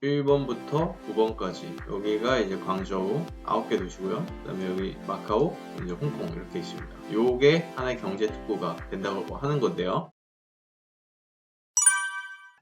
1번부터 9번까지 여기가 이제 광저우 9개 도시고요. 그 다음에 여기 마카오, 이제 홍콩 이렇게 있습니다. 요게 하나의 경제 특구가 된다고 하는 건데요.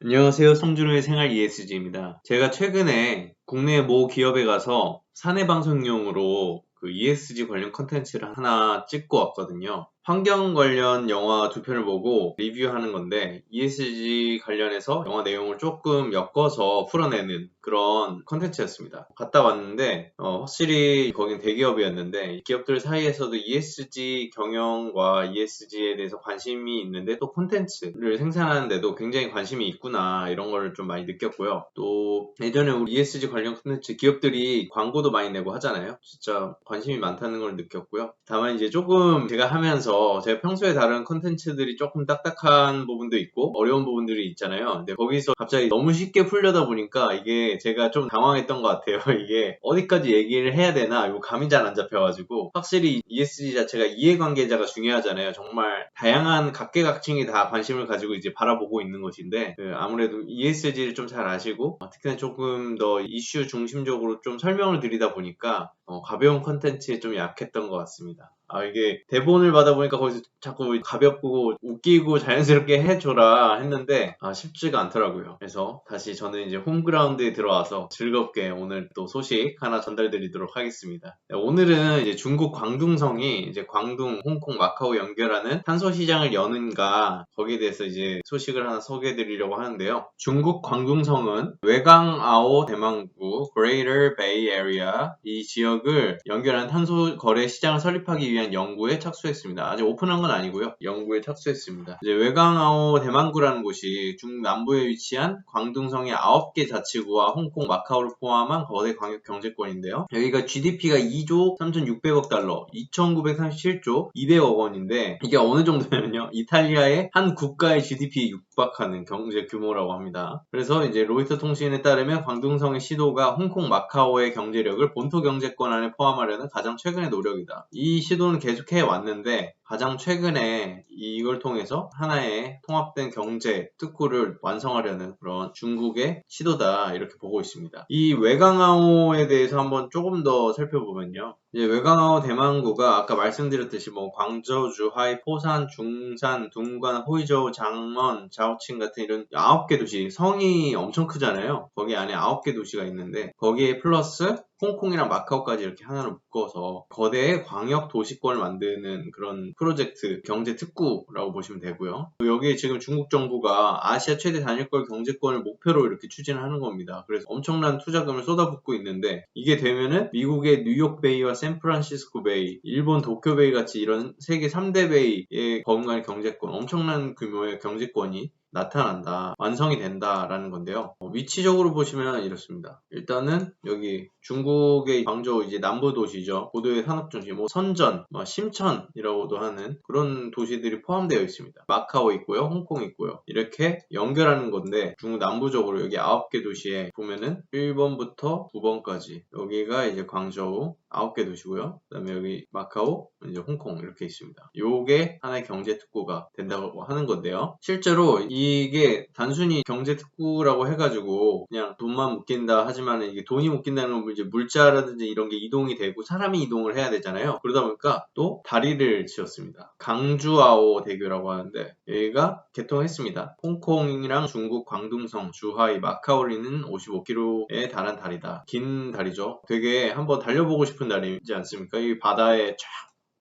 안녕하세요. 송준호의 생활 ESG입니다. 제가 최근에 국내 모 기업에 가서 사내 방송용으로 그 ESG 관련 컨텐츠를 하나 찍고 왔거든요. 환경 관련 영화 2편을 보고 리뷰하는 건데 ESG 관련해서 영화 내용을 조금 엮어서 풀어내는 그런 컨텐츠였습니다. 갔다 왔는데 확실히 거긴 대기업이었는데 기업들 사이에서도 ESG 경영과 ESG에 대해서 관심이 있는데 또 콘텐츠를 생산하는데도 굉장히 관심이 있구나 이런 걸 좀 많이 느꼈고요. 또 예전에 우리 ESG 관련 콘텐츠 기업들이 광고도 많이 내고 하잖아요. 진짜 관심이 많다는 걸 느꼈고요. 다만 이제 조금 제가 하면서 제가 평소에 다른 콘텐츠들이 조금 딱딱한 부분도 있고 어려운 부분들이 있잖아요. 근데 거기서 갑자기 너무 쉽게 풀려다 보니까 이게 제가 좀 당황했던 것 같아요. 이게 어디까지 얘기를 해야 되나 이거 감이 잘 안 잡혀가지고 확실히 ESG 자체가 이해관계자가 중요하잖아요. 정말 다양한 각계각층이 다 관심을 가지고 이제 바라보고 있는 것인데 아무래도 ESG를 좀 잘 아시고 특히나 조금 더 이슈 중심적으로 좀 설명을 드리다 보니까 가벼운 콘텐츠에 좀 약했던 것 같습니다. 이게 대본을 받아보니까 거기서 자꾸 가볍고 웃기고 자연스럽게 해줘라 했는데 쉽지가 않더라고요. 그래서 다시 저는 이제 홈그라운드에 들어와서 즐겁게 오늘 또 소식 하나 전달드리도록 하겠습니다. 오늘은 이제 중국 광둥성이 이제 광둥, 홍콩, 마카오 연결하는 탄소 시장을 여는가 거기에 대해서 이제 소식을 하나 소개해드리려고 하는데요. 중국 광둥성은 외강아오 대망구 Greater Bay Area 이 지역을 연결하는 탄소 거래 시장을 설립하기 위한 연구에 착수했습니다. 아직 오픈한 건 아니고요. 연구에 착수했습니다. 이제 외강아오 대망구라는 곳이 중국 남부에 위치한 광둥성의 9개 자치구와 홍콩, 마카오를 포함한 거대 광역 경제권인데요. 여기가 GDP가 2조 3,600억 달러, 2,937조 200억 원인데 이게 어느 정도냐면요. 이탈리아의 한 국가의 GDP에 육박하는 경제 규모라고 합니다. 그래서 이제 로이터 통신에 따르면 광둥성의 시도가 홍콩, 마카오의 경제력을 본토 경제권 안에 포함하려는 가장 최근의 노력이다. 이 시도는 계속해 왔는데 가장 최근에 이걸 통해서 하나의 통합된 경제 특구를 완성하려는 그런 중국의 시도다 이렇게 보고 있습니다. 이 외강아오에 대해서 한번 조금 더 살펴보면요. 이제 외강아오 대망구가 아까 말씀드렸듯이 뭐 광저우, 주하이, 포산, 중산, 둥관, 호이저우, 장먼, 자오칭 같은 이런 9개 도시 성이 엄청 크잖아요. 거기 안에 9개 도시가 있는데 거기에 플러스 홍콩이랑 마카오까지 이렇게 하나로 묶어서 거대 광역 도시권을 만드는 그런 프로젝트 경제 특구라고 보시면 되고요. 여기에 지금 중국 정부가 아시아 최대 단일권 경제권을 목표로 이렇게 추진하는 겁니다. 그래서 엄청난 투자금을 쏟아붓고 있는데 이게 되면은 미국의 뉴욕 베이와 샌프란시스코 베이, 일본 도쿄 베이 같이 이런 세계 3대 베이의 범간 경제권, 엄청난 규모의 경제권이 나타난다, 완성이 된다라는 건데요. 위치적으로 보시면 이렇습니다. 일단은 여기 중국의 광저우 이제 남부 도시죠. 고도의 산업중심, 뭐 선전, 심천이라고도 하는 그런 도시들이 포함되어 있습니다. 마카오 있고요, 홍콩 있고요. 이렇게 연결하는 건데 중국 남부적으로 여기 9개 도시에 보면은 1번부터 9번까지 여기가 이제 광저우 9개 도시고요. 그 다음에 여기 마카오, 이제 홍콩 이렇게 있습니다. 요게 하나의 경제 특구가 된다고 하는 건데요. 실제로 이게 단순히 경제 특구라고 해가지고 그냥 돈만 묶인다 하지만 이게 돈이 묶인다는 건 이제 물자라든지 이런 게 이동이 되고 사람이 이동을 해야 되잖아요. 그러다 보니까 또 다리를 지었습니다. 강주아오 대교라고 하는데 여기가 개통했습니다. 홍콩이랑 중국 광둥성, 주하이, 마카오를 잇는 55km에 달한 다리다. 긴 다리죠. 되게 한번 달려보고 싶은 다리지 않습니까? 이 바다에 쫙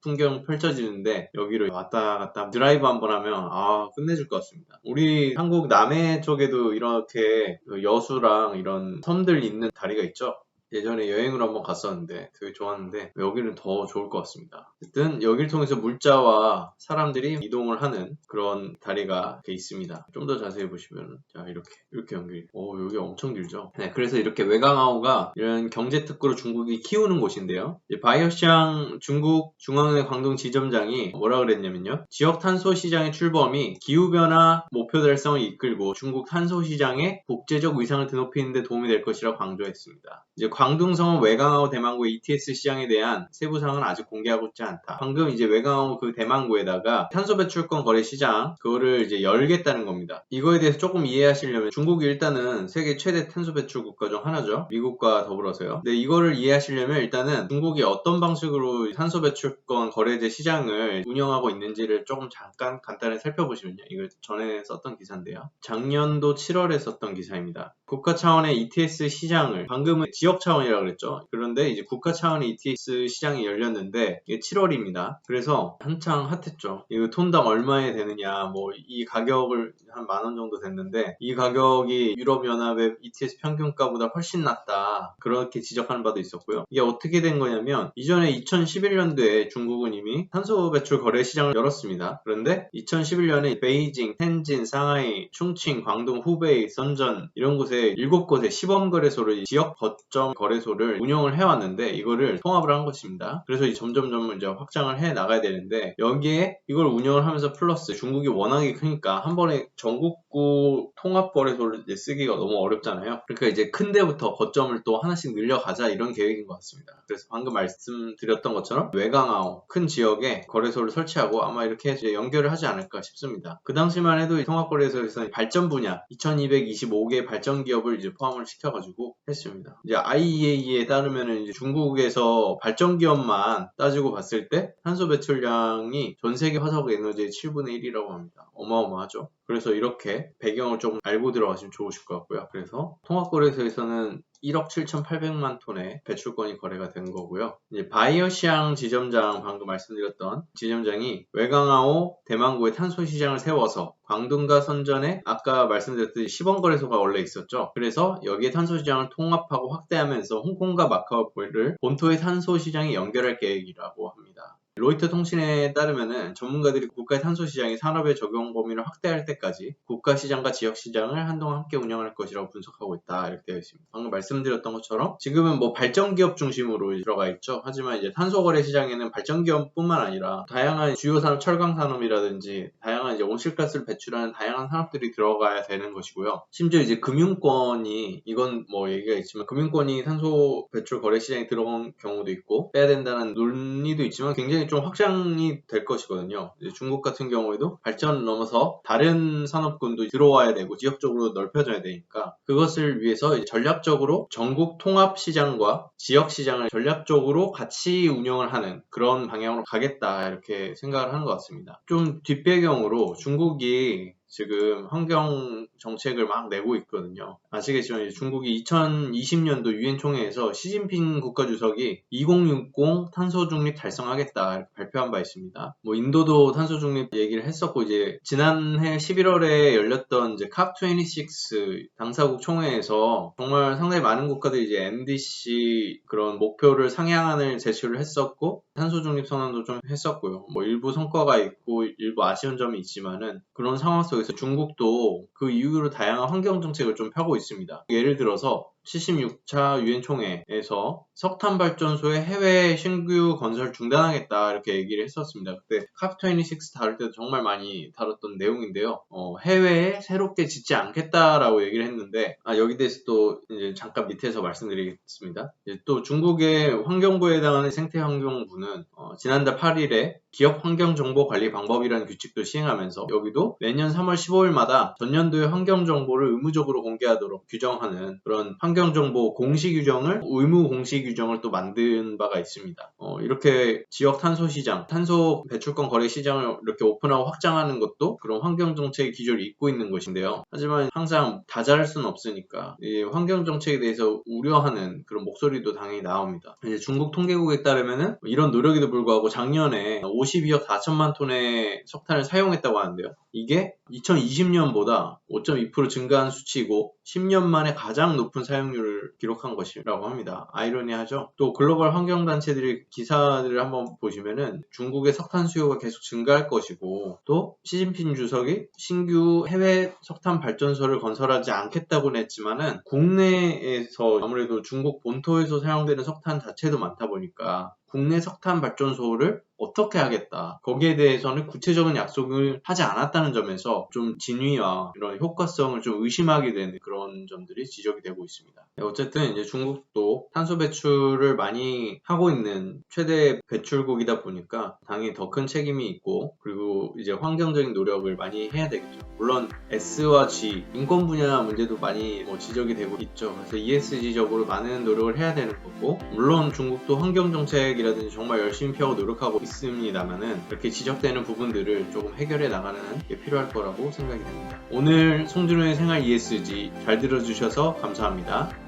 풍경 펼쳐지는데 여기로 왔다 갔다 드라이브 한번 하면 끝내줄 것 같습니다. 우리 한국 남해 쪽에도 이렇게 여수랑 이런 섬들 있는 다리가 있죠. 예전에 여행을 한번 갔었는데 되게 좋았는데 여기는 더 좋을 것 같습니다. 어쨌든 여기를 통해서 물자와 사람들이 이동을 하는 그런 다리가 이렇게 있습니다. 좀 더 자세히 보시면 자 이렇게 연결이 여기 엄청 길죠. 네, 그래서 이렇게 외강아오가 이런 경제 특구로 중국이 키우는 곳인데요. 바이오시앙 중국 중앙은행 광동 지점장이 뭐라 그랬냐면요. 지역 탄소 시장의 출범이 기후변화 목표 달성을 이끌고 중국 탄소 시장의 국제적 위상을 드높이는 데 도움이 될 것이라고 강조했습니다. 이제 광둥성은 외강하고 대망구 ETS 시장에 대한 세부 사항은 아직 공개하고 있지 않다. 방금 이제 외강하고 그 대망구에다가 탄소 배출권 거래 시장 그거를 이제 열겠다는 겁니다. 이거에 대해서 조금 이해하시려면 중국이 일단은 세계 최대 탄소 배출 국가 중 하나죠. 미국과 더불어서요. 근데 이거를 이해하시려면 일단은 중국이 어떤 방식으로 탄소 배출권 거래제 시장을 운영하고 있는지를 조금 잠깐 간단히 살펴보시면요. 이걸 전에 썼던 기사인데요. 작년도 7월에 썼던 기사입니다. 국가 차원의 ETS 시장을 방금은 지역 차원이라고 그랬죠. 그런데 이제 국가 차원의 ETS 시장이 열렸는데 이게 7월입니다. 그래서 한창 핫했죠. 이거 톤당 얼마에 되느냐 뭐 이 가격을 한 10,000원 정도 됐는데 이 가격이 유럽연합의 ETS 평균가보다 훨씬 낮다. 그렇게 지적하는 바도 있었고요. 이게 어떻게 된 거냐면 이전에 2011년도에 중국은 이미 탄소 배출 거래 시장을 열었습니다. 그런데 2011년에 베이징, 텐진, 상하이, 충칭, 광동, 후베이, 선전 이런 곳에 7곳의 시범거래소를 지역 거점 거래소를 운영을 해왔는데 이거를 통합을 한 것입니다. 그래서 점점점 이제 확장을 해 나가야 되는데 여기에 이걸 운영을 하면서 플러스 중국이 워낙에 크니까 한 번에 전국구 통합거래소를 이제 쓰기가 너무 어렵잖아요. 그러니까 이제 큰 데부터 거점을 또 하나씩 늘려가자 이런 계획인 것 같습니다. 그래서 방금 말씀드렸던 것처럼 외강하오 큰 지역에 거래소를 설치하고 아마 이렇게 이제 연결을 하지 않을까 싶습니다. 그 당시만 해도 이 통합거래소에서는 발전 분야 2225개 발전 기업을 이제 포함을 시켜가지고 했습니다. 이제 IEA에 따르면은 이제 중국에서 발전 기업만 따지고 봤을 때 탄소 배출량이 전 세계 화석 에너지의 7분의 1이라고 합니다. 어마어마하죠. 그래서 이렇게 배경을 조금 알고 들어가시면 좋으실 것 같고요. 그래서 통합거래소에서는 1억 7,800만 톤의 배출권이 거래가 된 거고요. 이제 바이오시앙 지점장 방금 말씀드렸던 지점장이 외강하오 대망구의 탄소 시장을 세워서 광둥과 선전에 아까 말씀드렸듯이 시범거래소가 원래 있었죠. 그래서 여기에 탄소 시장을 통합하고 확대하면서 홍콩과 마카오를 본토의 탄소 시장에 연결할 계획이라고 합니다. 로이터 통신에 따르면은 전문가들이 국가의 탄소 시장이 산업의 적용 범위를 확대할 때까지 국가 시장과 지역 시장을 한동안 함께 운영할 것이라고 분석하고 있다 이렇게 되어 있습니다. 방금 말씀드렸던 것처럼 지금은 뭐 발전 기업 중심으로 들어가 있죠. 하지만 이제 탄소 거래 시장에는 발전 기업뿐만 아니라 다양한 주요 산업 철강 산업이라든지 다양한 이제 온실가스를 배출하는 다양한 산업들이 들어가야 되는 것이고요. 심지어 이제 금융권이 이건 뭐 얘기가 있지만 금융권이 탄소 배출 거래 시장에 들어간 경우도 있고 빼야 된다는 논의도 있지만 굉장히 좀 확장이 될 것이거든요. 중국 같은 경우에도 발전을 넘어서 다른 산업군도 들어와야 되고 지역적으로 넓혀져야 되니까 그것을 위해서 전략적으로 전국 통합 시장과 지역 시장을 전략적으로 같이 운영을 하는 그런 방향으로 가겠다 이렇게 생각을 하는 것 같습니다. 좀 뒷배경으로 중국이 지금 환경 정책을 막 내고 있거든요. 아시겠지만 중국이 2020년도 유엔 총회에서 시진핑 국가주석이 2060 탄소 중립 달성하겠다 이렇게 발표한 바 있습니다. 뭐 인도도 탄소 중립 얘기를 했었고 이제 지난해 11월에 열렸던 이제 COP26 당사국 총회에서 정말 상당히 많은 국가들이 이제 NDC 그런 목표를 상향안을 제출을 했었고 탄소 중립 선언도 좀 했었고요. 뭐 일부 성과가 있고 일부 아쉬운 점이 있지만은 그런 상황 속에서 중국도 그 이후로 다양한 환경 정책을 좀 펴고 있습니다. 예를 들어서 76차 유엔 총회에서 석탄 발전소의 해외 신규 건설 중단하겠다 이렇게 얘기를 했었습니다. 그때 COP26 다룰 때도 정말 많이 다뤘던 내용인데요. 해외에 새롭게 짓지 않겠다라고 얘기를 했는데 여기 대해서 또 이제 잠깐 밑에서 말씀드리겠습니다. 또 중국의 환경부에 해당하는 생태환경부는 지난달 8일에 기업 환경정보관리 방법이라는 규칙도 시행하면서 여기도 내년 3월 15일마다 전년도의 환경정보를 의무적으로 공개하도록 규정하는 그런 환경정보 공시규정을 의무 공시규정을 또 만든 바가 있습니다. 이렇게 지역 탄소 시장, 탄소 배출권 거래 시장을 이렇게 오픈하고 확장하는 것도 그런 환경정책의 기조를 잇고 있는 것인데요. 하지만 항상 다 잘할 수는 없으니까 이 환경정책에 대해서 우려하는 그런 목소리도 당연히 나옵니다. 이제 중국 통계국에 따르면은 이런 노력에도 불구하고 작년에 52억 4천만 톤의 석탄을 사용했다고 하는데요. 이게 2020년보다 5.2% 증가한 수치이고 10년 만에 가장 높은 사용률을 기록한 것이라고 합니다. 아이러니하죠? 또 글로벌 환경단체들이 기사들을 한번 보시면은 중국의 석탄 수요가 계속 증가할 것이고 또 시진핑 주석이 신규 해외 석탄 발전소를 건설하지 않겠다고는 했지만은 국내에서 아무래도 중국 본토에서 사용되는 석탄 자체도 많다 보니까 국내 석탄 발전소를 어떻게 하겠다. 거기에 대해서는 구체적인 약속을 하지 않았다는 점에서 좀 진위와 이런 효과성을 좀 의심하게 되는 그런 점들이 지적이 되고 있습니다. 어쨌든 이제 중국도 탄소 배출을 많이 하고 있는 최대 배출국이다 보니까 당연히 더 큰 책임이 있고, 그리고 이제 환경적인 노력을 많이 해야 되겠죠. 물론 S와 G, 인권 분야 문제도 많이 지적이 되고 있죠. 그래서 ESG적으로 많은 노력을 해야 되는 거고, 물론 중국도 환경정책이라든지 정말 열심히 펴고 노력하고 있습니다만은 이렇게 지적되는 부분들을 조금 해결해 나가는 게 필요할 거라고 생각이 됩니다. 오늘 송준호의 생활 ESG 잘 들어주셔서 감사합니다.